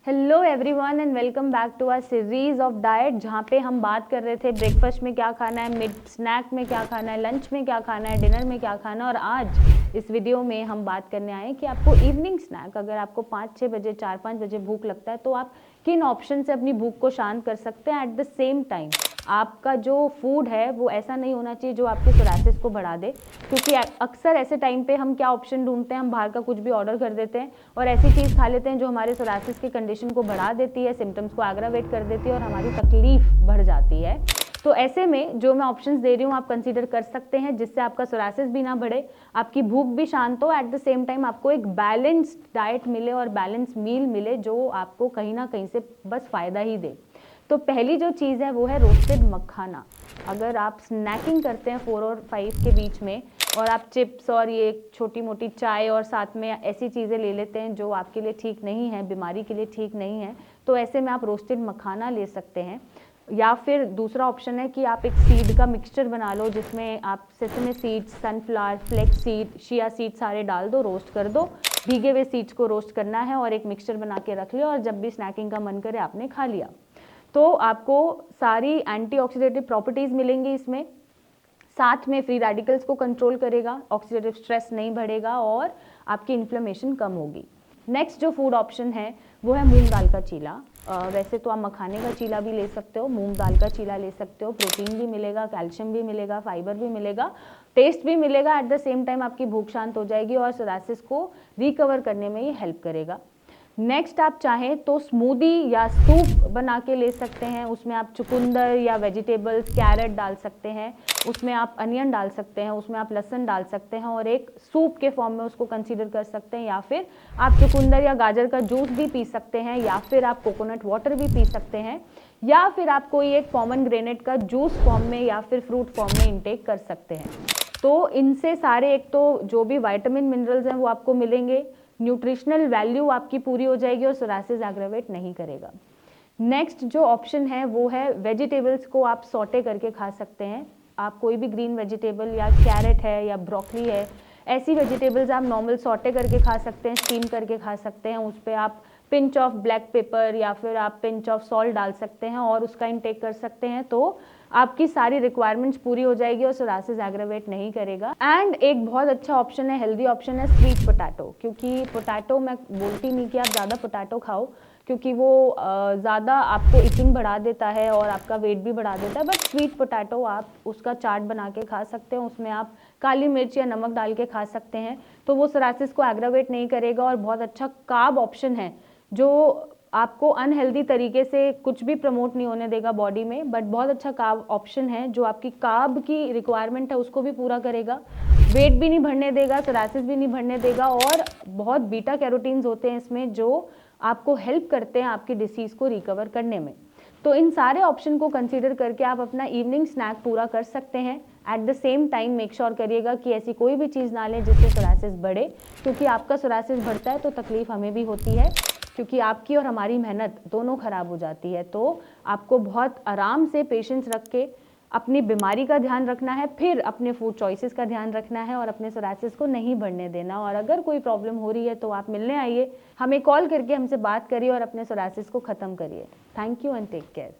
Hello everyone and welcome back to our series of diet, जहाँ पे हम बात कर रहे थे ब्रेकफास्ट में क्या खाना है, मिड स्नैक में क्या खाना है, लंच में क्या खाना है, डिनर में क्या खाना है। और आज इस वीडियो में हम बात करने आए कि आपको इवनिंग स्नैक, अगर आपको 5-6 बजे 4-5 बजे भूख लगता है तो आप किन ऑप्शन से अपनी भूख को शांत कर सकते हैं। एट द सेम टाइम आपका जो फूड है वो ऐसा नहीं होना चाहिए जो आपके सोरासिस को बढ़ा दे, क्योंकि अक्सर ऐसे टाइम पे हम क्या ऑप्शन ढूंढते हैं, हम बाहर का कुछ भी ऑर्डर कर देते हैं और ऐसी चीज़ खा लेते हैं जो हमारे सोरासिस की कंडीशन को बढ़ा देती है, सिम्टम्स को एग्रावेट कर देती है और हमारी तकलीफ बढ़ जाती है। तो ऐसे में जो मैं ऑप्शंस दे रही हूँ आप कंसीडर कर सकते हैं, जिससे आपका सोरासिस भी ना बढ़े, आपकी भूख भी शांत हो, एट द सेम टाइम आपको एक बैलेंस्ड डाइट मिले और बैलेंस मील मिले जो आपको कहीं ना कहीं से बस फ़ायदा ही दे। तो पहली जो चीज़ है वो है रोस्टेड मखाना। अगर आप स्नैकिंग करते हैं 4 और 5 के बीच में और आप चिप्स और ये छोटी मोटी चाय और साथ में ऐसी चीज़ें ले लेते हैं जो आपके लिए ठीक नहीं है, बीमारी के लिए ठीक नहीं है, तो ऐसे में आप रोस्टेड मखाना ले सकते हैं। या फिर दूसरा ऑप्शन है कि आप एक सीड का मिक्सचर बना लो, जिसमें आप sesame seeds, sunflower, flax seed, chia seed सारे डाल दो, रोस्ट कर दो। भीगे हुए सीड्स को रोस्ट करना है और एक मिक्सचर बना के रख लिया और जब भी स्नैकिंग का मन करे आपने खा लिया। तो आपको सारी एंटीऑक्सीडेटिव प्रॉपर्टीज़ मिलेंगी इसमें, साथ में फ्री रेडिकल्स को कंट्रोल करेगा, ऑक्सीडेटिव स्ट्रेस नहीं बढ़ेगा और आपकी इन्फ्लेमेशन कम होगी। नेक्स्ट जो फूड ऑप्शन है वो है मूंग दाल का चीला। वैसे तो आप मखाने का चीला भी ले सकते हो, मूंग दाल का चीला ले सकते हो, प्रोटीन भी मिलेगा, कैल्शियम भी मिलेगा, फाइबर भी मिलेगा, टेस्ट भी मिलेगा, एट द सेम टाइम आपकी भूख शांत हो जाएगी और सोरासिस को रिकवर करने में ये हेल्प करेगा। नेक्स्ट आप चाहें तो स्मूदी या सूप बना के ले सकते हैं, उसमें आप चुकंदर या वेजिटेबल्स, कैरेट डाल सकते हैं, उसमें आप अनियन डाल सकते हैं, उसमें आप लहसुन डाल सकते हैं और एक सूप के फॉर्म में उसको कंसीडर कर सकते हैं। या फिर आप चुकंदर या गाजर का जूस भी पी सकते हैं, या फिर आप कोकोनट वाटर भी पी सकते हैं, या फिर आप कोई एक पोमेग्रेनेट का जूस फॉर्म में या फिर फ्रूट फॉर्म में इंटेक कर सकते हैं। तो इनसे सारे, एक तो जो भी वाइटामिन मिनरल्स हैं वो आपको मिलेंगे, न्यूट्रिशनल वैल्यू आपकी पूरी हो जाएगी और सोरासिस एग्रावेट नहीं करेगा। नेक्स्ट जो ऑप्शन है वो है वेजिटेबल्स को आप सॉटे करके खा सकते हैं। आप कोई भी ग्रीन वेजिटेबल या कैरेट है या ब्रोकली है, ऐसी वेजिटेबल्स आप नॉर्मल सॉटे करके खा सकते हैं, स्टीम करके खा सकते हैं। उस पर आप पिंच ऑफ ब्लैक पेपर या फिर आप पिंच ऑफ सॉल्ट डाल सकते हैं और उसका इंटेक कर सकते हैं। तो आपकी सारी रिक्वायरमेंट्स पूरी हो जाएगी और सोरासिस एग्रावेट नहीं करेगा। एंड एक बहुत अच्छा ऑप्शन है, हेल्दी ऑप्शन है स्वीट पोटैटो। क्योंकि पोटैटो, मैं बोलती नहीं कि आप ज़्यादा पोटैटो खाओ, क्योंकि वो ज़्यादा आपको इचिंग बढ़ा देता है और आपका वेट भी बढ़ा देता है, बट स्वीट पोटैटो आप उसका चाट बना के खा सकते हैं, उसमें आप काली मिर्च या नमक डाल के खा सकते हैं। तो वो सोरासिस को एग्रावेट नहीं करेगा और बहुत अच्छा कार्ब ऑप्शन है जो आपको अनहेल्दी तरीके से कुछ भी प्रमोट नहीं होने देगा बॉडी में, बट बहुत अच्छा कार्ब ऑप्शन है जो आपकी कार्ब की रिक्वायरमेंट है उसको भी पूरा करेगा, वेट भी नहीं बढ़ने देगा, सोरासिस भी नहीं बढ़ने देगा और बहुत बीटा कैरोटीन्स होते हैं इसमें जो आपको हेल्प करते हैं आपकी डिसीज़ को रिकवर करने में। तो इन सारे ऑप्शन को कंसीडर करके आप अपना इवनिंग स्नैक पूरा कर सकते हैं। At the same time make sure करिएगा कि ऐसी कोई भी चीज़ ना लें जिससे सोरासिस बढ़े, क्योंकि आपका सोरासिस बढ़ता है तो तकलीफ हमें भी होती है, क्योंकि आपकी और हमारी मेहनत दोनों खराब हो जाती है। तो आपको बहुत आराम से पेशेंस रख के अपनी बीमारी का ध्यान रखना है, फिर अपने फूड चॉइसेस का ध्यान रखना है और अपने सोरासिस को नहीं बढ़ने देना। और अगर कोई प्रॉब्लम हो रही है तो आप मिलने आइए, हमें कॉल करके हमसे बात करिए और अपने सोरासिस को ख़त्म करिए। Thank you and take care.